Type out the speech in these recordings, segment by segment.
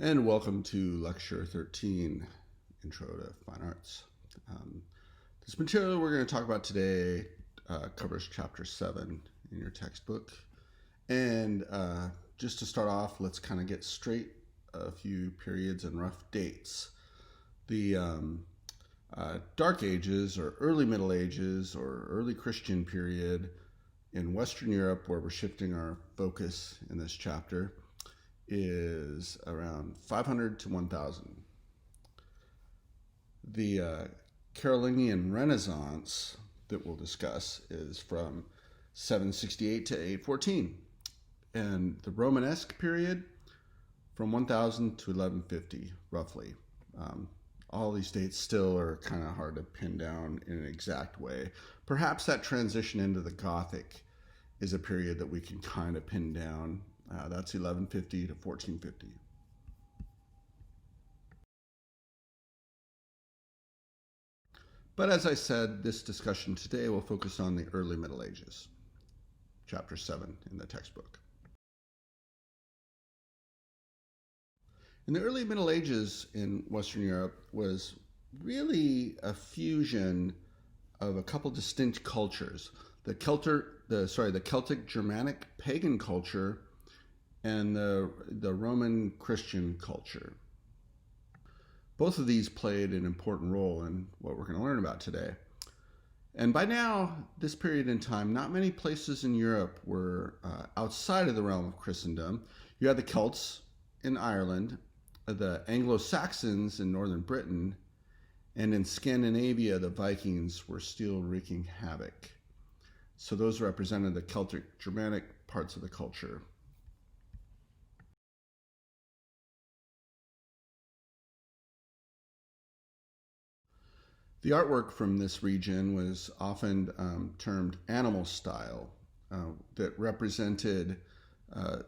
And welcome to Lecture 13, Intro to Fine Arts. This material we're going to talk about today covers Chapter 7 in your textbook. And just to start off, let's kind of get straight a few periods and rough dates. The Dark Ages, or Early Middle Ages, or Early Christian period in Western Europe, where we're shifting our focus in this chapter, is around 500 to 1000. The Carolingian Renaissance that we'll discuss is from 768 to 814, and the Romanesque period from 1000 to 1150, roughly. All these dates still are kind of hard to pin down in an exact way. Perhaps that transition into the Gothic is a period that we can kind of pin down. That's 1150 to 1450. But as I said, this discussion today will focus on the early Middle Ages, Chapter 7 in the textbook. In the early Middle Ages in Western Europe was really a fusion of a couple distinct cultures. The Celtic Germanic pagan culture and the Roman Christian culture. Both of these played an important role in what we're going to learn about today. And by now, this period in time, not many places in Europe were outside of the realm of Christendom. You had the Celts in Ireland, the Anglo-Saxons in northern Britain, and in Scandinavia, the Vikings were still wreaking havoc. So those represented the Celtic Germanic parts of the culture. The artwork from this region was often termed animal style, that represented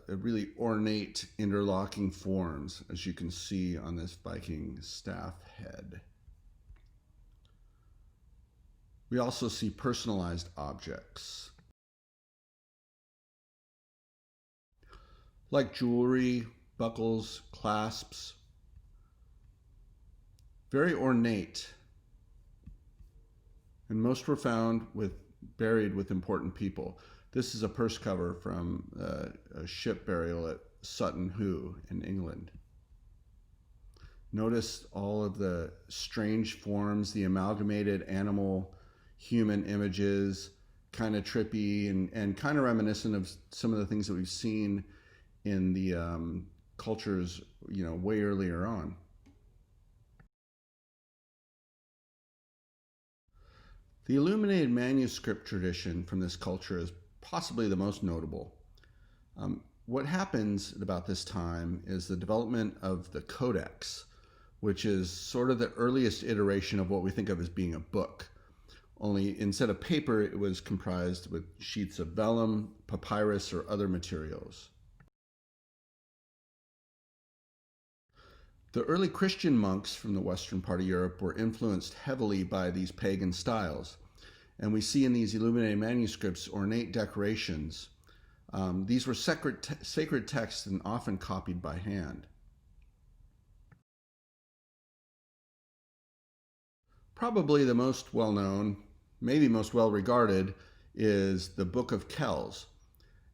really ornate interlocking forms, as you can see on this Viking staff head. We also see personalized objects, like jewelry, buckles, clasps, very ornate. And most were found buried with important people. This is a purse cover from a ship burial at Sutton Hoo in England. Notice all of the strange forms, the amalgamated animal-human images, kind of trippy and kind of reminiscent of some of the things that we've seen in the cultures, way earlier on. The illuminated manuscript tradition from this culture is possibly the most notable. What happens at about this time is the development of the Codex, which is sort of the earliest iteration of what we think of as being a book. Only instead of paper, it was comprised with sheets of vellum, papyrus, or other materials. The early Christian monks from the western part of Europe were influenced heavily by these pagan styles. And we see in these illuminated manuscripts ornate decorations. These were sacred texts and often copied by hand. Probably the most well-known, maybe most well-regarded, is the Book of Kells.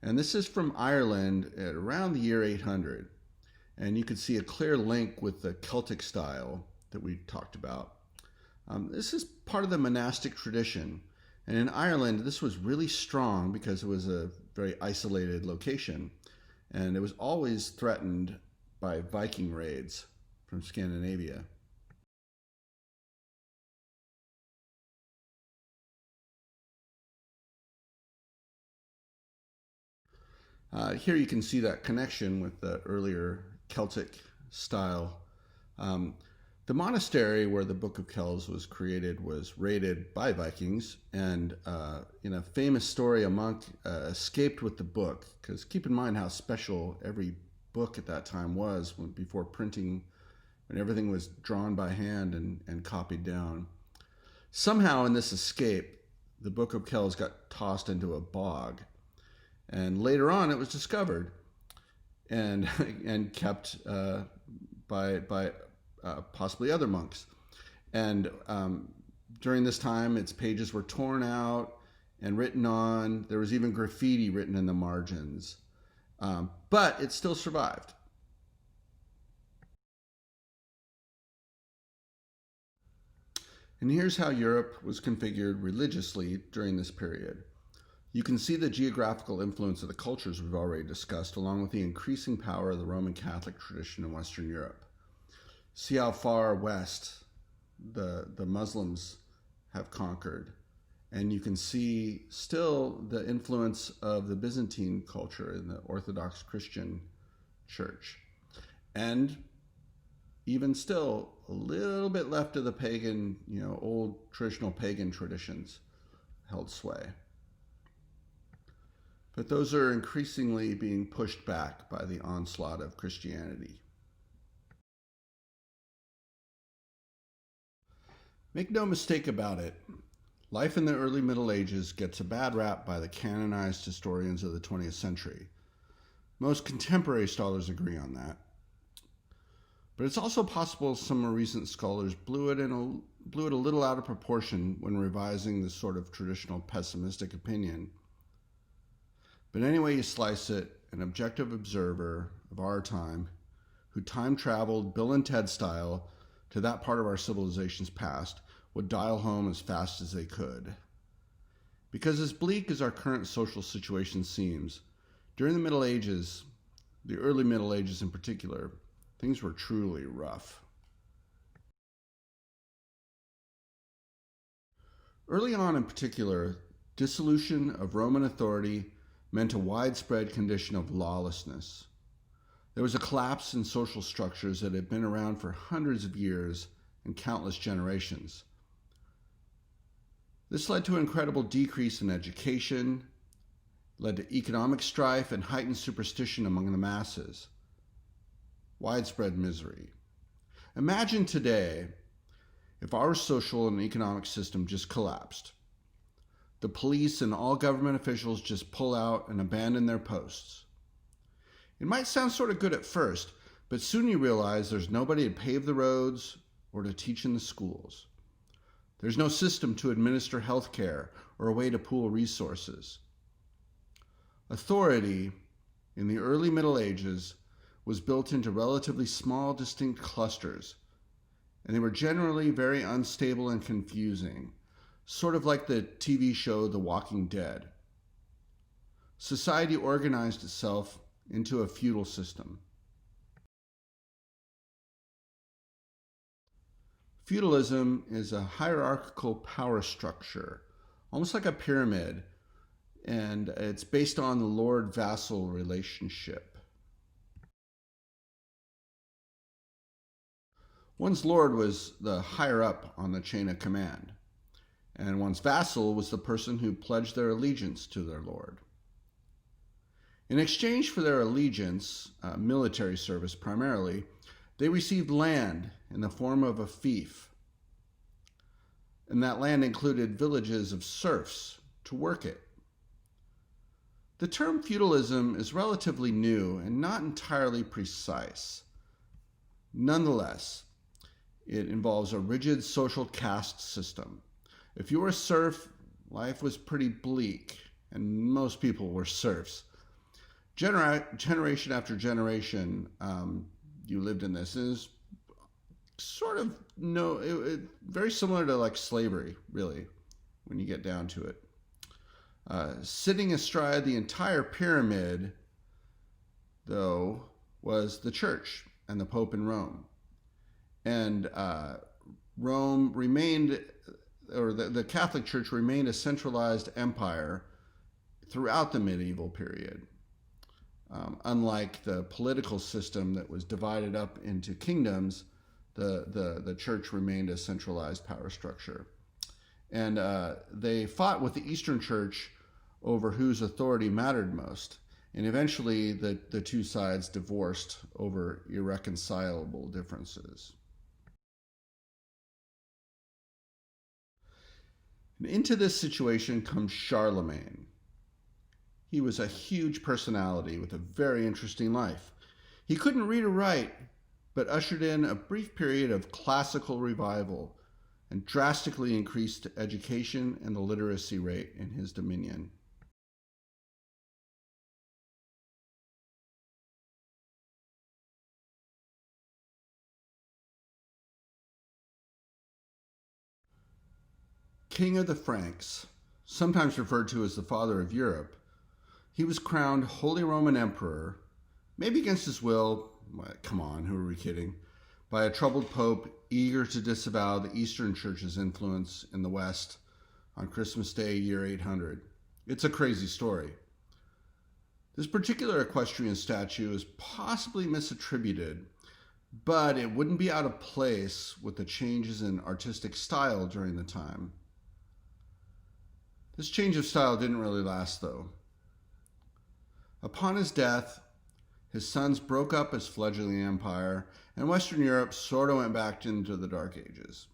And this is from Ireland at around the year 800. And you can see a clear link with the Celtic style that we talked about. This is part of the monastic tradition. And in Ireland, this was really strong because it was a very isolated location. And it was always threatened by Viking raids from Scandinavia. Here you can see that connection with the earlier Celtic style. The monastery where the Book of Kells was created was raided by Vikings, and in a famous story, a monk escaped with the book, because keep in mind how special every book at that time was before printing, when everything was drawn by hand and copied down. Somehow in this escape, the Book of Kells got tossed into a bog, and later on it was discovered and kept by possibly other monks. And during this time, its pages were torn out and written on. There was even graffiti written in the margins. But it still survived. And here's how Europe was configured religiously during this period. You can see the geographical influence of the cultures we've already discussed, along with the increasing power of the Roman Catholic tradition in Western Europe. See how far west the Muslims have conquered. And you can see still the influence of the Byzantine culture in the Orthodox Christian church. And even still, a little bit left of the pagan, old traditional pagan traditions held sway. But those are increasingly being pushed back by the onslaught of Christianity. Make no mistake about it, life in the early Middle Ages gets a bad rap by the canonized historians of the 20th century. Most contemporary scholars agree on that. But it's also possible some more recent scholars blew it a little out of proportion when revising this sort of traditional pessimistic opinion. But any way you slice it, an objective observer of our time, who time traveled Bill and Ted style to that part of our civilization's past, would dial home as fast as they could. Because as bleak as our current social situation seems, during the Middle Ages, the early Middle Ages in particular, things were truly rough. Early on in particular, dissolution of Roman authority meant a widespread condition of lawlessness. There was a collapse in social structures that had been around for hundreds of years and countless generations. This led to an incredible decrease in education, led to economic strife and heightened superstition among the masses. Widespread misery. Imagine today if our social and economic system just collapsed. The police and all government officials just pull out and abandon their posts. It might sound sort of good at first, but soon you realize there's nobody to pave the roads or to teach in the schools. There's no system to administer health care or a way to pool resources. Authority in the early Middle Ages was built into relatively small, distinct clusters, and they were generally very unstable and confusing, sort of like the TV show The Walking Dead. Society organized itself into a feudal system. Feudalism is a hierarchical power structure, almost like a pyramid, and it's based on the lord-vassal relationship. One's lord was the higher up on the chain of command, and one's vassal was the person who pledged their allegiance to their lord. In exchange for their allegiance, military service primarily, they received land in the form of a fief. And that land included villages of serfs to work it. The term feudalism is relatively new and not entirely precise. Nonetheless, it involves a rigid social caste system. If you were a serf, life was pretty bleak, and most people were serfs. Generation after generation, you lived in this. It is sort of very similar to like slavery, really, when you get down to it. Sitting astride the entire pyramid, though, was the church and the Pope in Rome. And Rome remained, or the Catholic Church remained a centralized empire throughout the medieval period. Unlike the political system that was divided up into kingdoms, the church remained a centralized power structure. And they fought with the Eastern Church over whose authority mattered most. And eventually the two sides divorced over irreconcilable differences. And into this situation comes Charlemagne. He was a huge personality with a very interesting life. He couldn't read or write, but ushered in a brief period of classical revival and drastically increased education and the literacy rate in his dominion. King of the Franks, sometimes referred to as the father of Europe, he was crowned Holy Roman Emperor, maybe against his will, come on, who are we kidding, by a troubled pope eager to disavow the Eastern Church's influence in the West on Christmas Day, year 800. It's a crazy story. This particular equestrian statue is possibly misattributed, but it wouldn't be out of place with the changes in artistic style during the time. This change of style didn't really last, though. Upon his death, his sons broke up his fledgling empire, and Western Europe sort of went back into the Dark Ages.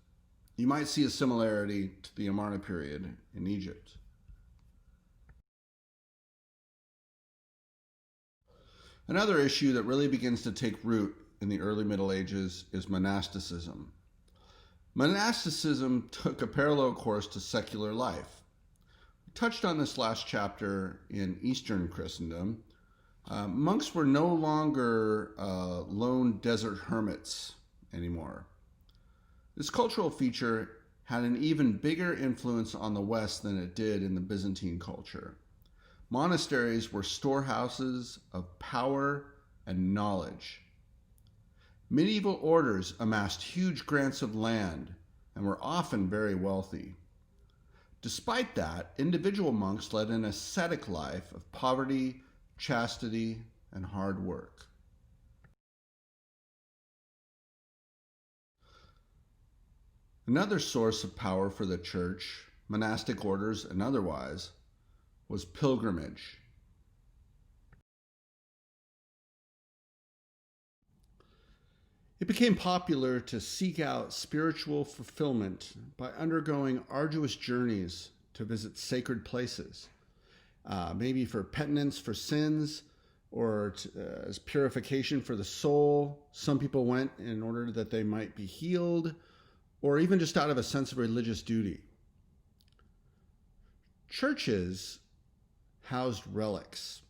You might see a similarity to the Amarna period in Egypt. Another issue that really begins to take root in the early Middle Ages is monasticism. Monasticism took a parallel course to secular life. We touched on this last chapter in Eastern Christendom. Monks were no longer lone desert hermits anymore. This cultural feature had an even bigger influence on the West than it did in the Byzantine culture. Monasteries were storehouses of power and knowledge. Medieval orders amassed huge grants of land and were often very wealthy. Despite that, individual monks led an ascetic life of poverty, chastity, and hard work. Another source of power for the church, monastic orders and otherwise, was pilgrimage. It became popular to seek out spiritual fulfillment by undergoing arduous journeys to visit sacred places, maybe for penitence for sins or as purification for the soul. Some people went in order that they might be healed, or even just out of a sense of religious duty. Churches housed relics,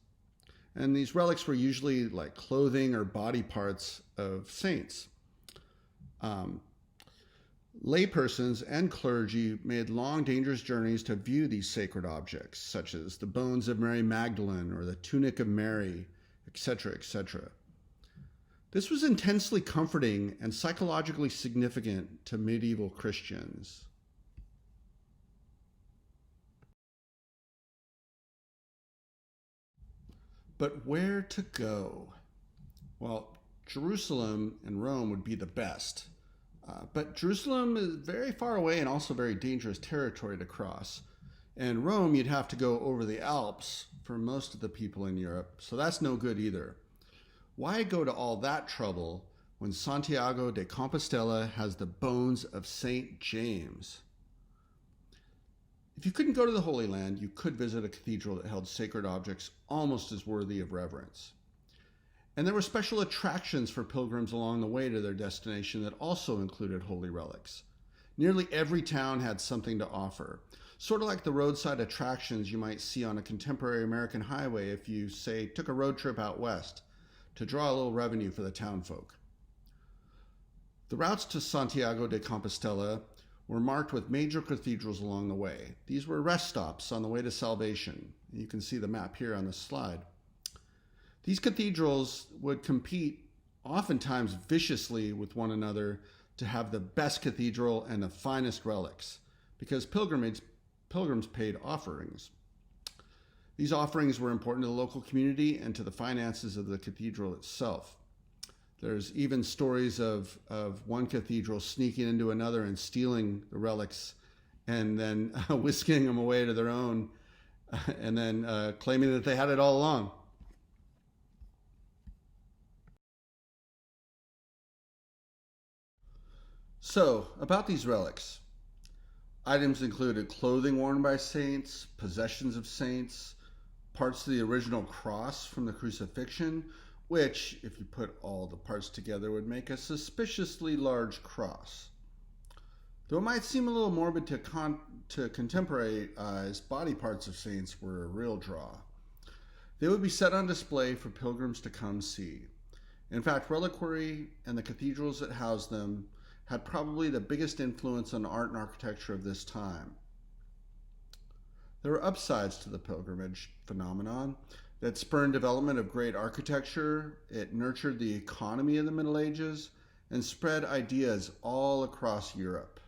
and these relics were usually like clothing or body parts of saints. Laypersons and clergy made long, dangerous journeys to view these sacred objects, such as the bones of Mary Magdalene or the tunic of Mary, etc., etc. This was intensely comforting and psychologically significant to medieval Christians. But where to go? Well, Jerusalem and Rome would be the best. But Jerusalem is very far away and also very dangerous territory to cross. And Rome, you'd have to go over the Alps for most of the people in Europe, so that's no good either. Why go to all that trouble when Santiago de Compostela has the bones of St. James? If you couldn't go to the Holy Land, you could visit a cathedral that held sacred objects almost as worthy of reverence. And there were special attractions for pilgrims along the way to their destination that also included holy relics. Nearly every town had something to offer, sort of like the roadside attractions you might see on a contemporary American highway if you, say, took a road trip out west to draw a little revenue for the townfolk. The routes to Santiago de Compostela were marked with major cathedrals along the way. These were rest stops on the way to salvation. You can see the map here on this slide. These cathedrals would compete oftentimes viciously with one another to have the best cathedral and the finest relics, because pilgrims paid offerings. These offerings were important to the local community and to the finances of the cathedral itself. There's even stories of one cathedral sneaking into another and stealing the relics and then whisking them away to their own and then claiming that they had it all along. So, about these relics. Items included clothing worn by saints, possessions of saints, parts of the original cross from the crucifixion, which, if you put all the parts together, would make a suspiciously large cross. Though it might seem a little morbid to contemporary eyes, body parts of saints were a real draw. They would be set on display for pilgrims to come see. In fact, reliquary and the cathedrals that housed them had probably the biggest influence on art and architecture of this time. There were upsides to the pilgrimage phenomenon that spurred development of great architecture. It nurtured the economy of the Middle Ages and spread ideas all across Europe.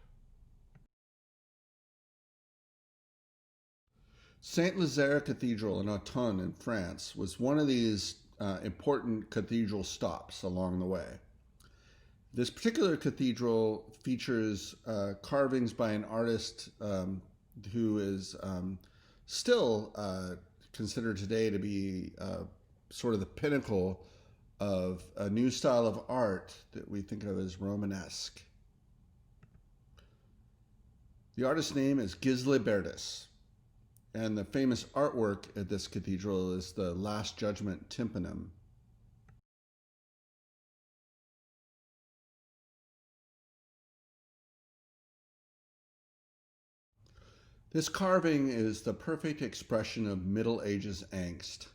Saint Lazare Cathedral in Autun in France was one of these important cathedral stops along the way. This particular cathedral features carvings by an artist who is still considered today to be sort of the pinnacle of a new style of art that we think of as Romanesque. The artist's name is Gisle Berdys, and the famous artwork at this cathedral is the Last Judgment tympanum. This carving is the perfect expression of Middle Ages angst.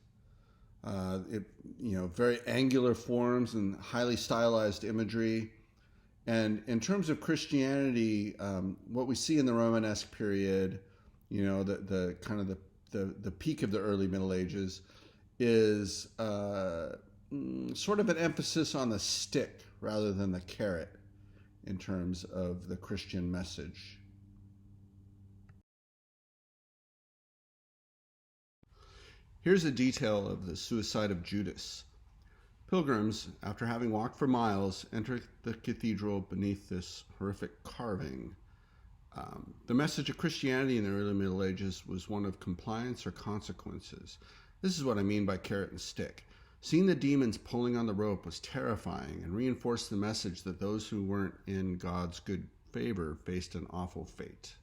Very angular forms and highly stylized imagery. And in terms of Christianity, what we see in the Romanesque period, the kind of the peak of the early Middle Ages, is sort of an emphasis on the stick rather than the carrot in terms of the Christian message. Here's a detail of the suicide of Judas. Pilgrims, after having walked for miles, enter the cathedral beneath this horrific carving. The message of Christianity in the early Middle Ages was one of compliance or consequences. This is what I mean by carrot and stick. Seeing the demons pulling on the rope was terrifying and reinforced the message that those who weren't in God's good favor faced an awful fate.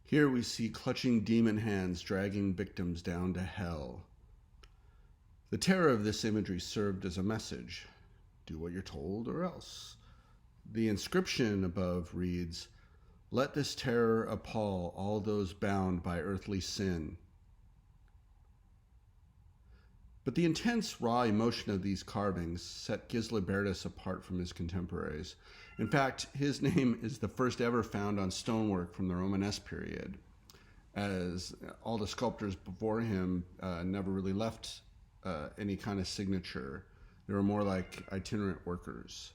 Here we see clutching demon hands dragging victims down to hell. The terror of this imagery served as a message. Do what you're told or else. The inscription above reads, "Let this terror appall all those bound by earthly sin." But the intense, raw emotion of these carvings set Gisle Berdys apart from his contemporaries. In fact, his name is the first ever found on stonework from the Romanesque period, as all the sculptors before him never really left any kind of signature. They were more like itinerant workers.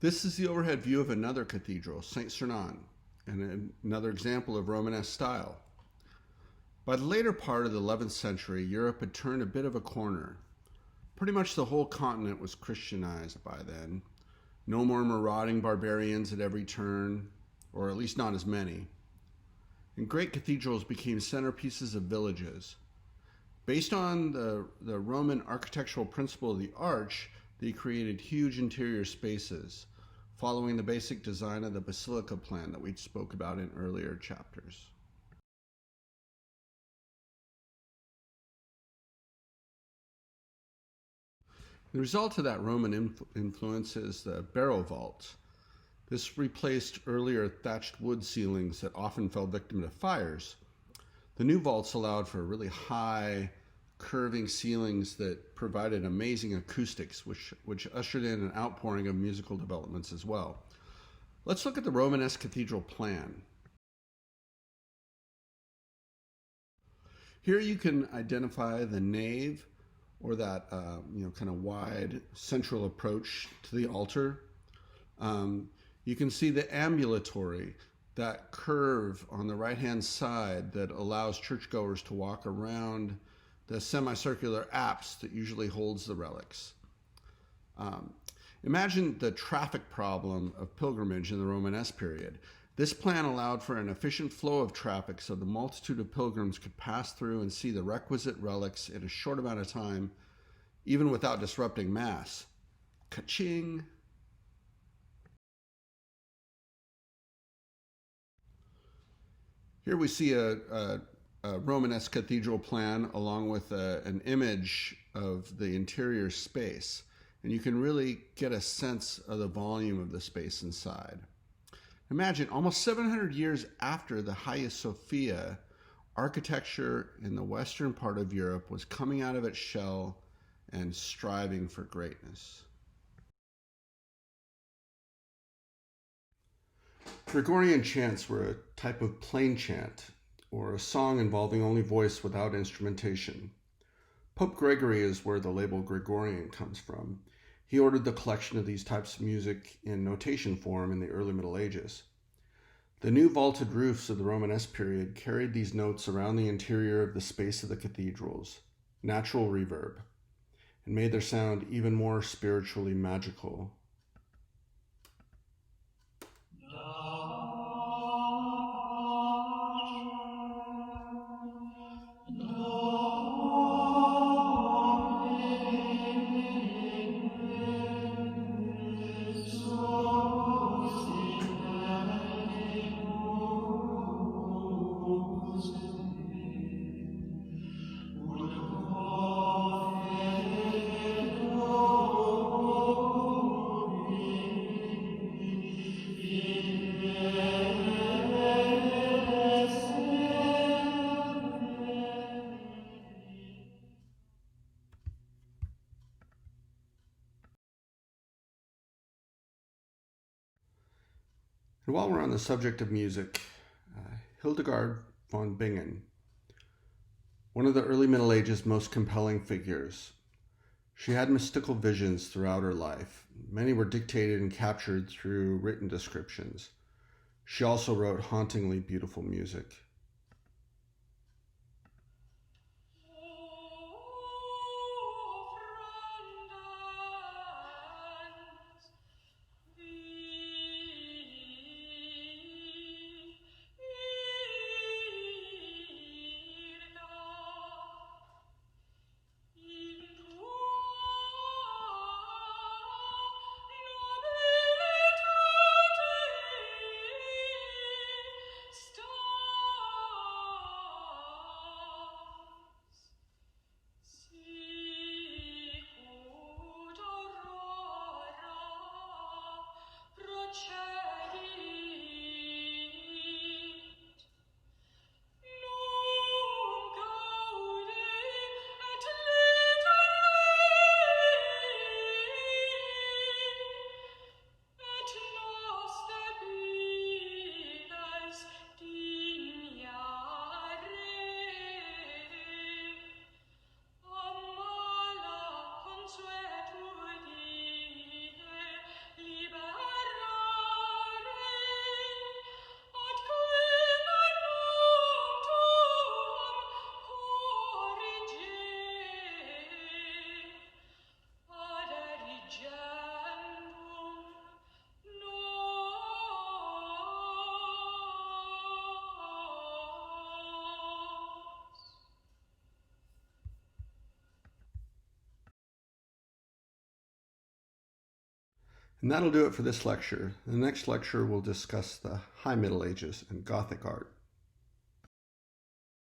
This is the overhead view of another cathedral, Saint Sernin, and another example of Romanesque style. By the later part of the 11th century, Europe had turned a bit of a corner. Pretty much the whole continent was Christianized by then. No more marauding barbarians at every turn, or at least not as many. And great cathedrals became centerpieces of villages. Based on the Roman architectural principle of the arch, they created huge interior spaces, following the basic design of the basilica plan that we spoke about in earlier chapters. The result of that Roman influence is the barrow vault. This replaced earlier thatched wood ceilings that often fell victim to fires. The new vaults allowed for really high, curving ceilings that provided amazing acoustics, which ushered in an outpouring of musical developments as well. Let's look at the Romanesque cathedral plan. Here you can identify the nave, or that kind of wide central approach to the altar. You can see the ambulatory, that curve on the right-hand side that allows churchgoers to walk around the semicircular apse that usually holds the relics. Imagine the traffic problem of pilgrimage in the Romanesque period. This plan allowed for an efficient flow of traffic so the multitude of pilgrims could pass through and see the requisite relics in a short amount of time, even without disrupting Mass. Ka-ching! Here we see a Romanesque cathedral plan along with an image of the interior space. And you can really get a sense of the volume of the space inside. Imagine almost 700 years after the Hagia Sophia, architecture in the western part of Europe was coming out of its shell and striving for greatness. Gregorian chants were a type of plain chant, or a song involving only voice without instrumentation. Pope Gregory is where the label Gregorian comes from. He ordered the collection of these types of music in notation form in the early Middle Ages. The new vaulted roofs of the Romanesque period carried these notes around the interior of the space of the cathedrals, natural reverb, and made their sound even more spiritually magical. And while we're on the subject of music, Hildegard von Bingen, one of the early Middle Ages' most compelling figures. She had mystical visions throughout her life. Many were dictated and captured through written descriptions. She also wrote hauntingly beautiful music. And that'll do it for this lecture. In the next lecture, we'll discuss the High Middle Ages and Gothic art.